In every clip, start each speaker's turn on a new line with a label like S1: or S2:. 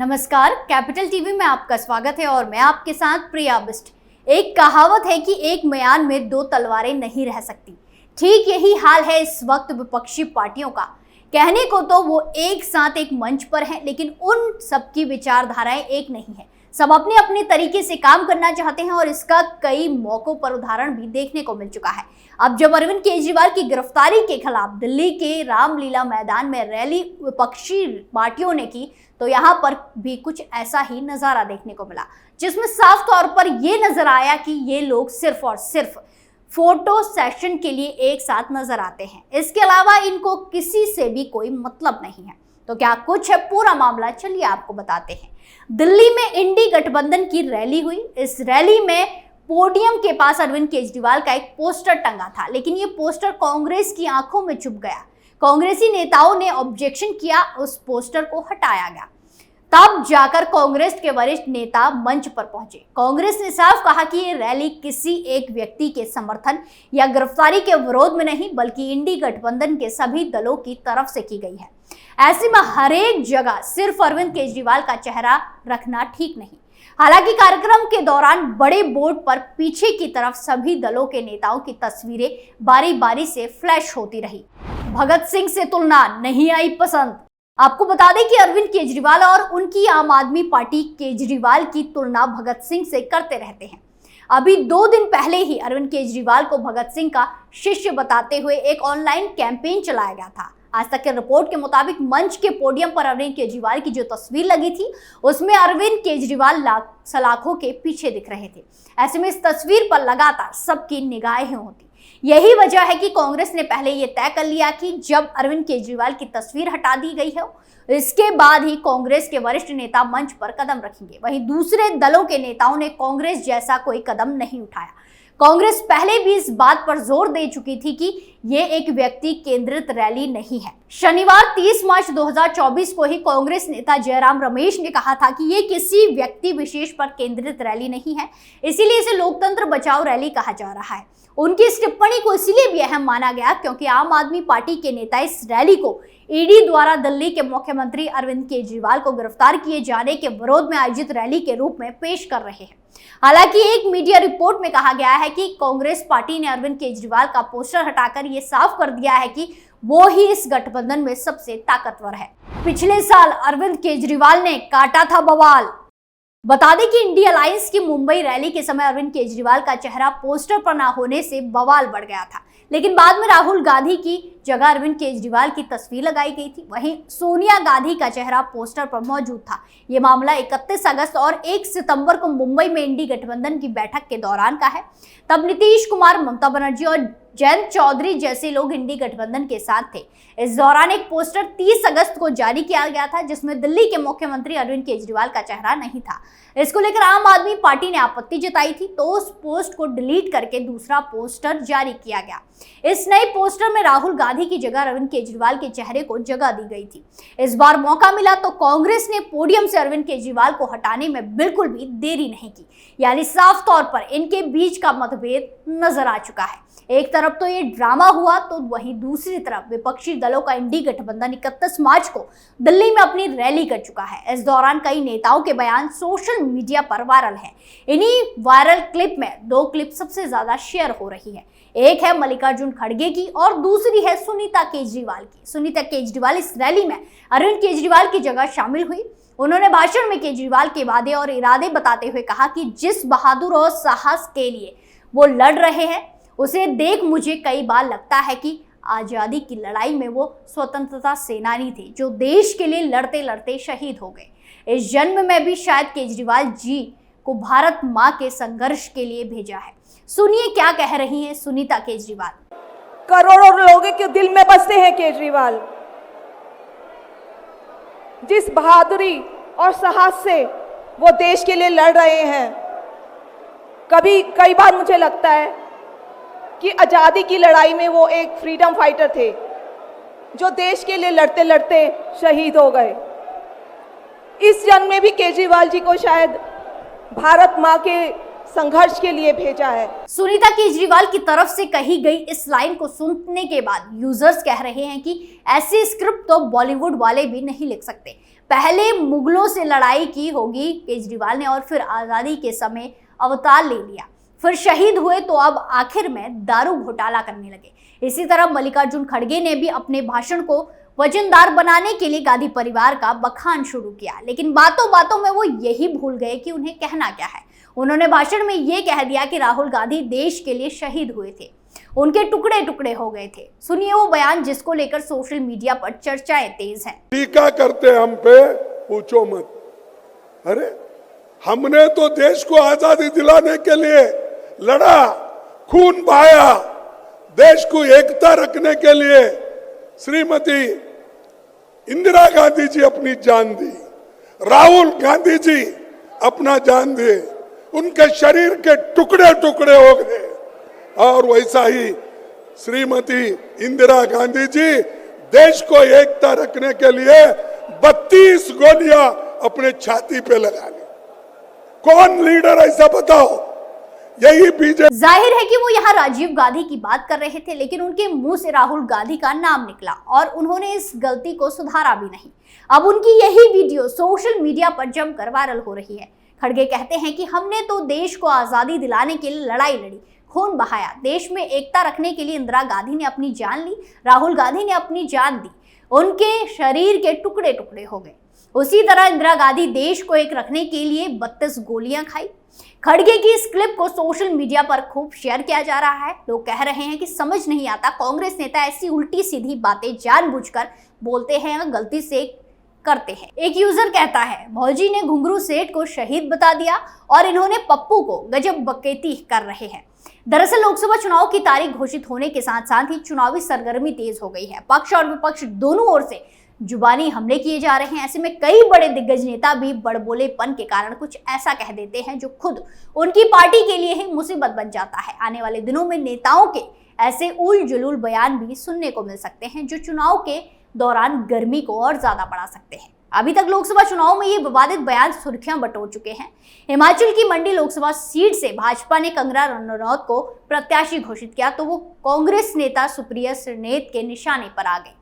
S1: नमस्कार, capital TV में आपका स्वागत है और मैं आपके साथ प्रिया बिस्ट। एक कहावत है कि एक म्यान में दो तलवारें नहीं रह सकती। ठीक यही हाल है इस वक्त विपक्षी पार्टियों का। कहने को तो वो एक साथ एक मंच पर हैं, लेकिन उन सबकी विचारधाराएं एक नहीं है। सब अपने अपने तरीके से काम करना चाहते हैं और इसका कई मौकों पर उदाहरण भी देखने को मिल चुका है। अब जब अरविंद केजरीवाल की गिरफ्तारी के खिलाफ दिल्ली के रामलीला मैदान में रैली विपक्षी पार्टियों ने की, तो यहाँ पर भी कुछ ऐसा ही नजारा देखने को मिला, जिसमें साफ तौर पर यह नजर आया कि ये लोग सिर्फ और सिर्फ फोटो सेशन के लिए एक साथ नजर आते हैं। इसके अलावा इनको किसी से भी कोई मतलब नहीं है। तो क्या कुछ है पूरा मामला, चलिए आपको बताते हैं। दिल्ली में इंडी गठबंधन की रैली हुई। इस रैली में पोडियम के पास अरविंद केजरीवाल का एक पोस्टर टंगा था, लेकिन ये पोस्टर कांग्रेस की आंखों में चुभ गया। कांग्रेसी नेताओं ने ऑब्जेक्शन किया, उस पोस्टर को हटाया गया। तब जाकर कांग्रेस के वरिष्ठ नेता मंच पर पहुंचे। कांग्रेस ने साफ कहा कि ये रैली किसी एक व्यक्ति के समर्थन या गिरफ्तारी के विरोध में नहीं, बल्कि इंडी गठबंधन के सभी दलों की तरफ से की गई है। ऐसे में हर एक जगह सिर्फ अरविंद केजरीवाल का चेहरा रखना ठीक नहीं। हालांकि कार्यक्रम के दौरान बड़े बोर्ड पर पीछे की तरफ सभी दलों के नेताओं की तस्वीरें बारी बारी से फ्लैश होती रही। भगत सिंह से तुलना नहीं आई पसंद। आपको बता दें कि अरविंद केजरीवाल और उनकी आम आदमी पार्टी केजरीवाल की तुलना भगत सिंह से करते रहते हैं। अभी 2 दिन पहले ही अरविंद केजरीवाल को भगत सिंह का शिष्य बताते हुए एक ऑनलाइन कैंपेन चलाया गया था। आज तक की रिपोर्ट के मुताबिक मंच के पोडियम पर अरविंद केजरीवाल की जो तस्वीर लगी थी, उसमें अरविंद केजरीवाल सलाखों के पीछे दिख रहे थे। ऐसे में इस तस्वीर पर लगातार सबकी निगाहें होती। यही वजह है कि कांग्रेस ने पहले ये तय कर लिया कि जब अरविंद केजरीवाल की तस्वीर हटा दी गई है, इसके बाद ही कांग्रेस के वरिष्ठ नेता मंच पर कदम रखेंगे। वहीं दूसरे दलों के नेताओं ने कांग्रेस जैसा कोई कदम नहीं उठाया। कांग्रेस पहले भी इस बात पर जोर दे चुकी थी कि ये एक व्यक्ति केंद्रित रैली नहीं है। शनिवार 30 मार्च 2024 को ही कांग्रेस नेता जयराम रमेश ने कहा था कि ये किसी व्यक्ति विशेष पर केंद्रित रैली नहीं है, इसीलिए इसे लोकतंत्र बचाओ रैली कहा जा रहा है। उनकी इस टिप्पणी को इसलिए भी अहम माना गया क्योंकि आम आदमी पार्टी के नेता इस रैली को ईडी द्वारा दिल्ली के मुख्यमंत्री अरविंद केजरीवाल को गिरफ्तार किए जाने के विरोध में आयोजित रैली के रूप में पेश कर रहे हैं। हालांकि एक मीडिया रिपोर्ट में कहा गया है कि कांग्रेस पार्टी ने अरविंद केजरीवाल का पोस्टर हटाकर ये साफ कर दिया है कि वो ही इस गठबंधन में सबसे ताकतवर है। पिछले साल अरविंद केजरीवाल ने काटा था बवाल। बता दें कि इंडिया अलायंस की मुंबई रैली के समय अरविंद केजरीवाल का चेहरा पोस्टर पर न होने से बवाल बढ़ गया था, लेकिन बाद में राहुल गांधी की जगह अरविंद केजरीवाल की तस्वीर लगाई गई थी। वहीं सोनिया गांधी का चेहरा पोस्टर पर मौजूद था। ये मामला 31 अगस्त और 1 सितंबर को मुंबई में इंडी गठबंधन की बैठक के दौरान का है। तब नीतीश कुमार, ममता बनर्जी और जयंत चौधरी जैसे लोग इंडी गठबंधन के साथ थे। इस दौरान एक पोस्टर 30 अगस्त को जारी किया गया था, जिसमें दिल्ली के मुख्यमंत्री अरविंद केजरीवाल का चेहरा नहीं था। इसको लेकर आम आदमी पार्टी ने आपत्ति जताई थी, तो उस पोस्ट को डिलीट करके दूसरा पोस्टर जारी किया गया। इस नए पोस्टर में राहुल गांधी की जगह अरविंद केजरीवाल के चेहरे को जगह दी गई थी। इस बार मौका मिला तो कांग्रेस ने पोडियम से अरविंद केजरीवाल को हटाने में बिल्कुल भी देरी नहीं की। यानी साफ तौर पर इनके बीच का मतभेद नजर आ चुका है। एक तरफ तो ये ड्रामा हुआ, तो वहीं दूसरी तरफ विपक्षी दलों का इंडी गठबंधन 31 मार्च को दिल्ली में अपनी रैली कर चुका है। इस दौरान कई नेताओं के बयान सोशल मीडिया पर वायरल है। इन्हीं वायरल क्लिप में 2 क्लिप सबसे ज्यादा शेयर हो रही है। एक है मल्लिकार्जुन खड़गे की और दूसरी है सुनीता केजरीवाल की। सुनीता केजरीवाल इस रैली में अरविंद केजरीवाल की जगह शामिल हुई। उन्होंने भाषण में केजरीवाल के वादे और इरादे बताते हुए कहा कि जिस बहादुर और साहस के लिए वो लड़ रहे हैं, उसे देख मुझे कई बार लगता है कि आज़ादी की लड़ाई में वो स्वतंत्रता सेनानी थे, जो देश के लिए लड़ते लड़ते शहीद हो गए। इस जन्म में भी शायद केजरीवाल जी को भारत माँ के संघर्ष के लिए भेजा है। सुनिए क्या कह रही हैं सुनीता केजरीवाल।
S2: करोड़ों लोगों के दिल में बसते हैं केजरीवाल। जिस बहादुरी और साहस से वो देश के लिए लड़ रहे हैं, कई बार मुझे लगता है कि आज़ादी की लड़ाई में वो एक फ्रीडम फाइटर थे, जो देश के लिए लड़ते लड़ते शहीद हो गए। इस जन्म में भी केजरीवाल जी को शायद भारत माँ के संघर्ष के लिए भेजा है।
S1: सुनीता केजरीवाल की तरफ से कही गई इस लाइन को सुनने के बाद यूजर्स कह रहे हैं कि ऐसी स्क्रिप्ट तो बॉलीवुड वाले भी नहीं लिख सकते। पहले मुगलों से लड़ाई की होगी केजरीवाल ने और फिर आजादी के समय अवतार ले लिया, फिर शहीद हुए तो अब आखिर में दारू घोटाला करने लगे। इसी तरह मल्लिकार्जुन खड़गे ने भी अपने भाषण को वजनदार बनाने के लिए गांधी परिवार का बखान शुरू किया, लेकिन बातों बातों में वो यही भूल गए कि उन्हें कहना क्या है। उन्होंने भाषण में ये कह दिया कि राहुल गांधी देश के लिए शहीद हुए थे, उनके टुकड़े टुकड़े हो गए थे। सुनिए वो बयान जिसको लेकर सोशल मीडिया पर चर्चाएं तेज हैं।
S3: टीका करते हम पे पूछो मत। अरे हमने तो देश को आजादी दिलाने के लिए लड़ा, खून बहाया, देश को एकता रखने के लिए श्रीमती इंदिरा गांधी जी अपनी जान दी, राहुल गांधी जी अपना जान दिए, उनके शरीर के टुकड़े टुकड़े हो गए। और वैसा ही श्रीमती इंदिरा गांधी जी देश को एकता रखने के लिए 32 गोलियां अपने छाती पे लगा ली। कौन लीडर ऐसा बताओ? यही बीजेपी।
S1: जाहिर है कि वो यहाँ राजीव गांधी की बात कर रहे थे, लेकिन उनके मुंह से राहुल गांधी का नाम निकला और उन्होंने इस गलती को सुधारा भी नहीं। अब उनकी यही वीडियो सोशल मीडिया पर जमकर वायरल हो रही है। खड़गे कहते हैं कि हमने तो देश को आजादी दिलाने के लिए लड़ाई लड़ी, खून बहाया, देश में एकता रखने के लिए इंदिरा गांधी ने अपनी जान ली, राहुल गांधी ने अपनी जान दी, उनके शरीर के टुकड़े टुकड़े हो गए। उसी तरह इंदिरा गांधी देश को एक रखने के लिए 32 गोलियां खाई। खड़गे की इस क्लिप को सोशल मीडिया पर खूब शेयर किया जा रहा है। लोग कह रहे हैं कि समझ नहीं आता कांग्रेस नेता ऐसी उल्टी सीधी बातें जानबूझकर बोलते हैं या गलती से करते हैं। एक यूजर कहता है, भौजी ने घुंघरू सेठ को शहीद बता दिया और इन्होंने पप्पू को गजब बकैती कर रहे हैं। दरअसल लोकसभा चुनाव की तारीख घोषित होने के साथ साथ ही चुनावी सरगर्मी तेज हो गई है। पक्ष और विपक्ष दोनों ओर से जुबानी हमले किए जा रहे हैं। ऐसे में कई बड़े दिग्गज नेता भी बड़बोलेपन के कारण कुछ ऐसा कह देते हैं जो खुद उनकी पार्टी के लिए ही मुसीबत बन जाता है। आने वाले दिनों में नेताओं के ऐसे उल जुलूल बयान भी सुनने को मिल सकते हैं जो चुनाव के दौरान गर्मी को और ज्यादा बढ़ा सकते हैं। अभी तक लोकसभा चुनाव में ये विवादित बयान सुर्खियां बटोर चुके हैं। हिमाचल की मंडी लोकसभा सीट से भाजपा ने कंगना रनौत को प्रत्याशी घोषित किया तो वो कांग्रेस नेता सुप्रिया श्रीनेत के निशाने पर आ गए।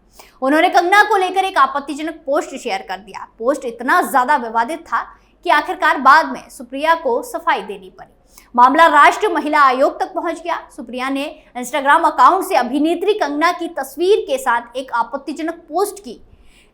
S1: उन्होंने कंगना को लेकर एक आपत्तिजनक पोस्ट शेयर कर दिया। पोस्ट इतना ज्यादा विवादित था कि आखिरकार बाद में सुप्रिया को सफाई देनी पड़ी। मामला राष्ट्रीय महिला आयोग तक पहुंच गया। सुप्रिया ने इंस्टाग्राम अकाउंट से अभिनेत्री कंगना की तस्वीर के साथ एक आपत्तिजनक पोस्ट की।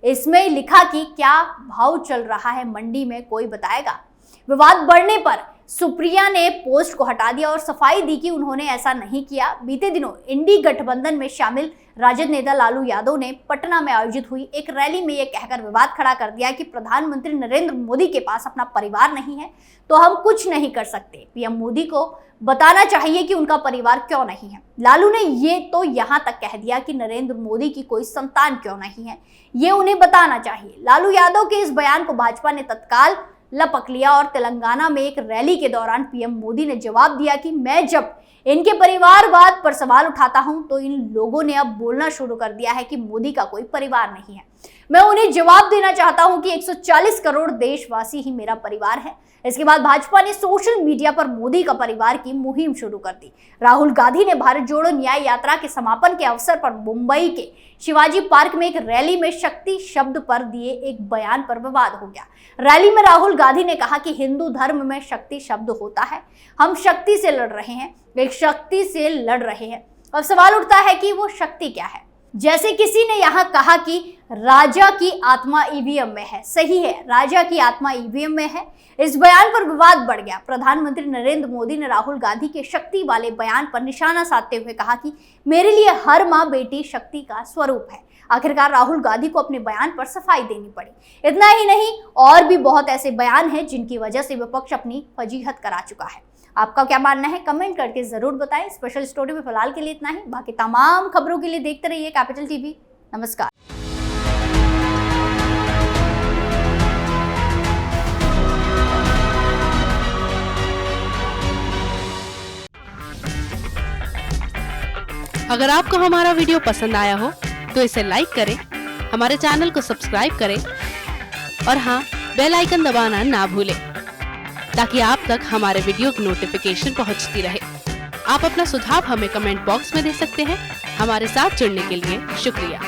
S1: इसमें लिखा कि क्या भाव चल रहा है मंडी में कोई बताएगा। विवाद बढ़ने पर सुप्रिया ने पोस्ट को हटा दिया और सफाई दी कि उन्होंने ऐसा नहीं किया। बीते दिनों इंडी गठबंधन में शामिल राजद नेता लालू यादव ने पटना में आयोजित हुई एक रैली में यह कहकर विवाद खड़ा कर दिया कि प्रधानमंत्री नरेंद्र मोदी के पास अपना परिवार नहीं है तो हम कुछ नहीं कर सकते। पीएम मोदी को बताना चाहिए कि उनका परिवार क्यों नहीं है। लालू ने ये तो यहाँ तक कह दिया कि नरेंद्र मोदी की कोई संतान क्यों नहीं है, ये उन्हें बताना चाहिए। लालू यादव के इस बयान को भाजपा ने तत्काल लपक लिया और तेलंगाना में एक रैली के दौरान पीएम मोदी ने जवाब दिया कि मैं जब इनके परिवारवाद पर सवाल उठाता हूं तो इन लोगों ने अब बोलना शुरू कर दिया है कि मोदी का कोई परिवार नहीं है। मैं उन्हें जवाब देना चाहता हूं कि 140 करोड़ देशवासी ही मेरा परिवार है। इसके बाद भाजपा ने सोशल मीडिया पर मोदी का परिवार की मुहिम शुरू कर दी। राहुल गांधी ने भारत जोड़ो न्याय यात्रा के समापन के अवसर पर मुंबई के शिवाजी पार्क में एक रैली में शक्ति शब्द पर दिए एक बयान पर विवाद हो गया। रैली में राहुल गांधी ने कहा कि हिंदू धर्म में शक्ति शब्द होता है, हम शक्ति से लड़ रहे हैं, एक शक्ति से लड़ रहे हैं। अब सवाल उठता है कि वो शक्ति क्या है। जैसे किसी ने यहाँ कहा कि राजा की आत्मा ईवीएम में है। सही है, राजा की आत्मा ईवीएम में है। इस बयान पर विवाद बढ़ गया। प्रधानमंत्री नरेंद्र मोदी ने राहुल गांधी के शक्ति वाले बयान पर निशाना साधते हुए कहा कि मेरे लिए हर माँ बेटी शक्ति का स्वरूप है। आखिरकार राहुल गांधी को अपने बयान पर सफाई देनी पड़ी। इतना ही नहीं, और भी बहुत ऐसे बयान हैं जिनकी वजह से विपक्ष अपनी फजीहत करा चुका है। आपका क्या मानना है कमेंट करके जरूर बताएं। स्पेशल स्टोरी में फिलहाल के लिए इतना ही। बाकी तमाम खबरों के लिए देखते रहिए कैपिटल टीवी। नमस्कार।
S4: अगर आपको हमारा वीडियो पसंद आया हो तो इसे लाइक करें, हमारे चैनल को सब्सक्राइब करें और हाँ, बेल आइकन दबाना ना भूलें ताकि आप तक हमारे वीडियो की नोटिफिकेशन पहुंचती रहे। आप अपना सुझाव हमें कमेंट बॉक्स में दे सकते हैं। हमारे साथ जुड़ने के लिए शुक्रिया।